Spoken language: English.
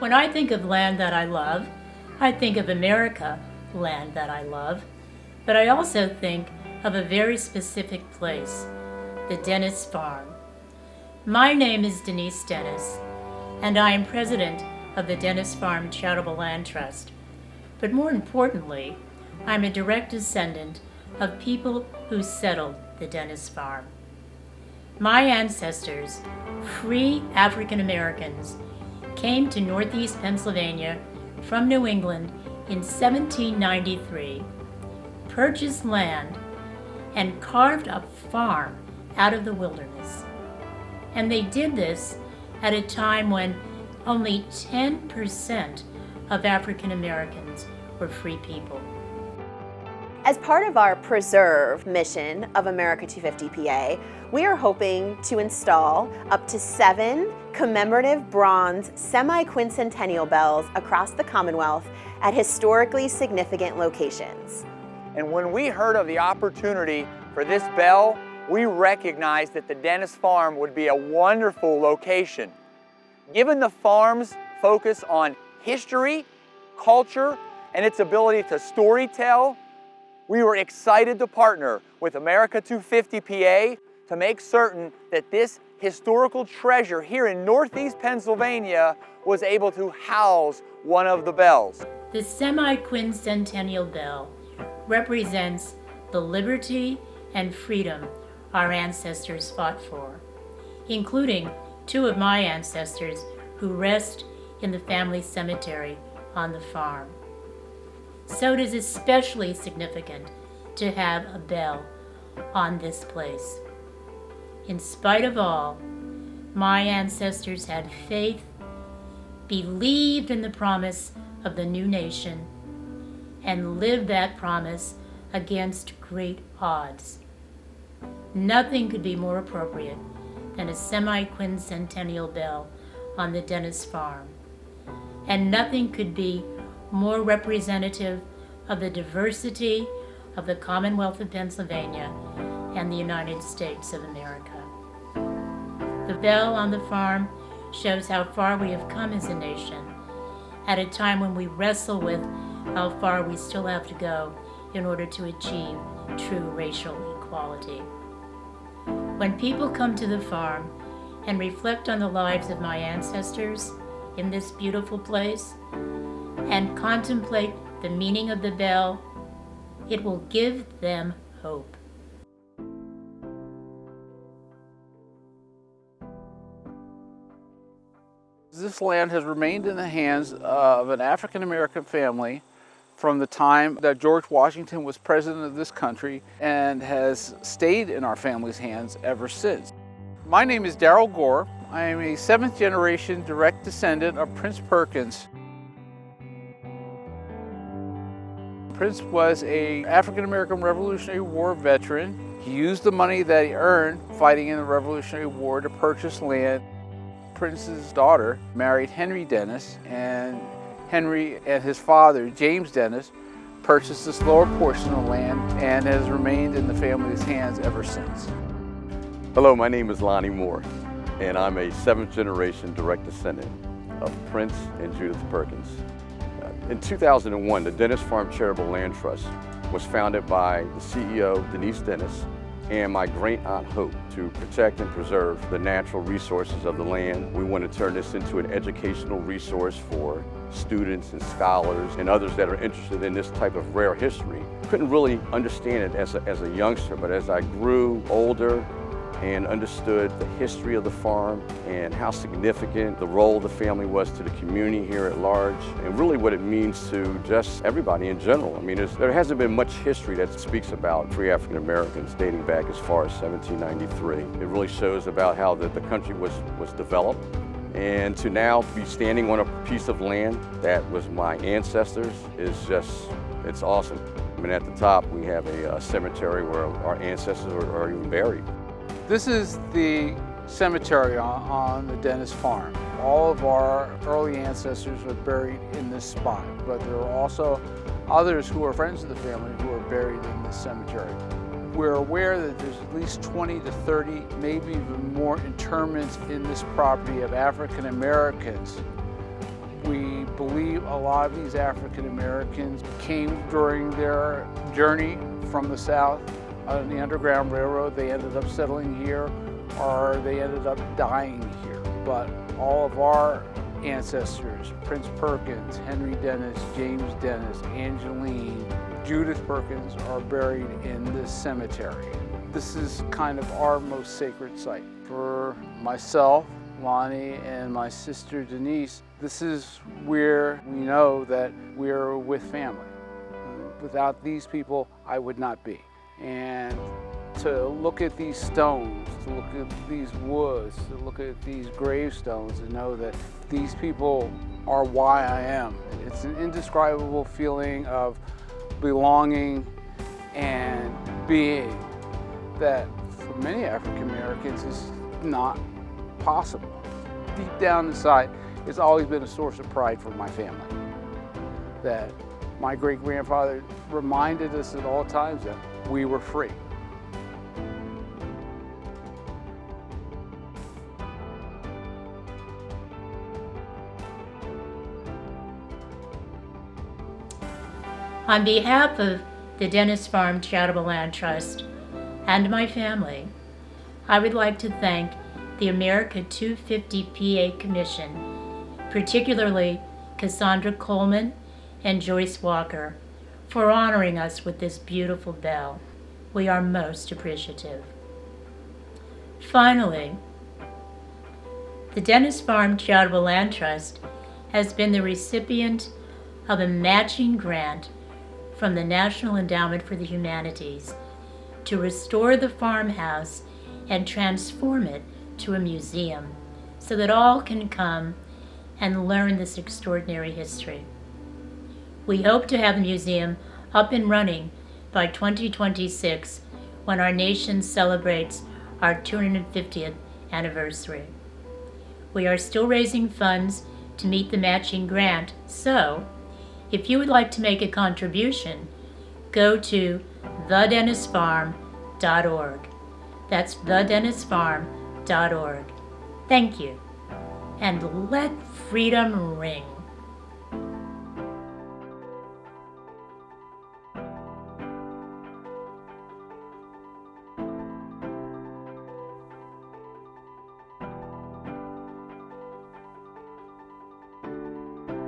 When I think of land that I love, I think of America, land that I love, but I also think of a very specific place, the Dennis Farm. My name is Denise Dennis, and I am president of the Dennis Farm Charitable Land Trust. But more importantly, I'm a direct descendant of people who settled the Dennis Farm. My ancestors, free African Americans, came to Northeast Pennsylvania from New England in 1793, purchased land, and carved a farm out of the wilderness. And they did this at a time when only 10% of African Americans were free people. As part of our Preserve mission of America250PA, we are hoping to install up to 7 commemorative bronze semi-quincentennial bells across the Commonwealth at historically significant locations. And when we heard of the opportunity for this bell, we recognized that the Dennis Farm would be a wonderful location. Given the farm's focus on history, culture, and its ability to storytell, we were excited to partner with America250PA to make certain that this historical treasure here in Northeast Pennsylvania was able to house one of the bells. The semi-quincentennial bell represents the liberty and freedom our ancestors fought for, including 2 of my ancestors who rest in the family cemetery on the farm. So it is especially significant to have a bell on this place. In spite of all, my ancestors had faith, believed in the promise of the new nation, and lived that promise against great odds. Nothing could be more appropriate than a semi-quincentennial bell on the Dennis Farm, and nothing could be more representative of the diversity of the Commonwealth of Pennsylvania and the United States of America. The bell on the farm shows how far we have come as a nation at a time when we wrestle with how far we still have to go in order to achieve true racial equality. When people come to the farm and reflect on the lives of my ancestors in this beautiful place and contemplate the meaning of the bell, it will give them hope. This land has remained in the hands of an African American family from the time that George Washington was president of this country and has stayed in our family's hands ever since. My name is Darryl Gore. I am a 7th generation direct descendant of Prince Perkins. Prince was an African American Revolutionary War veteran. He used the money that he earned fighting in the Revolutionary War to purchase land. Prince's daughter married Henry Dennis, and Henry and his father, James Dennis, purchased this lower portion of land and has remained in the family's hands ever since. Hello, my name is Lonnie Moore, and I'm a 7th generation direct descendant of Prince and Judith Perkins. In 2001, the Dennis Farm Charitable Land Trust was founded by the CEO, Denise Dennis, and my great-aunt Hope to protect and preserve the natural resources of the land. We want to turn this into an educational resource for students and scholars and others that are interested in this type of rare history. Couldn't really understand it as a youngster, but as I grew older and understood the history of the farm and how significant the role the family was to the community here at large, and really what it means to just everybody in general. I mean, there hasn't been much history that speaks about free African Americans dating back as far as 1793. It really shows about how the country was developed. And to now be standing on a piece of land that was my ancestors is just, it's awesome. I mean, at the top we have a cemetery where our ancestors are even buried. This is the cemetery on the Dennis Farm. All of our early ancestors are buried in this spot, but there are also others who are friends of the family who are buried in this cemetery. We're aware that there's at least 20 to 30, maybe even more interments in this property of African Americans We believe a lot of these African Americans came during their journey from the South on the Underground Railroad. They ended up settling here, or they ended up dying here. But all of our ancestors, Prince Perkins, Henry Dennis, James Dennis, Angeline, Judith Perkins, are buried in this cemetery. This is kind of our most sacred site. For myself, Lonnie, and my sister Denise, this is where we know that we're with family. Without these people, I would not be. And to look at these stones, to look at these woods, to look at these gravestones and know that these people are why I am. It's an indescribable feeling of belonging and being that for many African Americans is not possible. Deep down inside, it's always been a source of pride for my family. That my great-grandfather reminded us at all times that we were free. On behalf of the Dennis Farm Charitable Land Trust and my family, I would like to thank the America250PA Commission, particularly Cassandra Coleman and Joyce Walker, for honoring us with this beautiful bell. We are most appreciative. Finally, the Dennis Farm Charitable Land Trust has been the recipient of a matching grant from the National Endowment for the Humanities to restore the farmhouse and transform it to a museum so that all can come and learn this extraordinary history. We hope to have the museum up and running by 2026 when our nation celebrates our 250th anniversary. We are still raising funds to meet the matching grant, so if you would like to make a contribution, go to thedennisfarm.org. That's thedennisfarm.org. Thank you, and let freedom ring.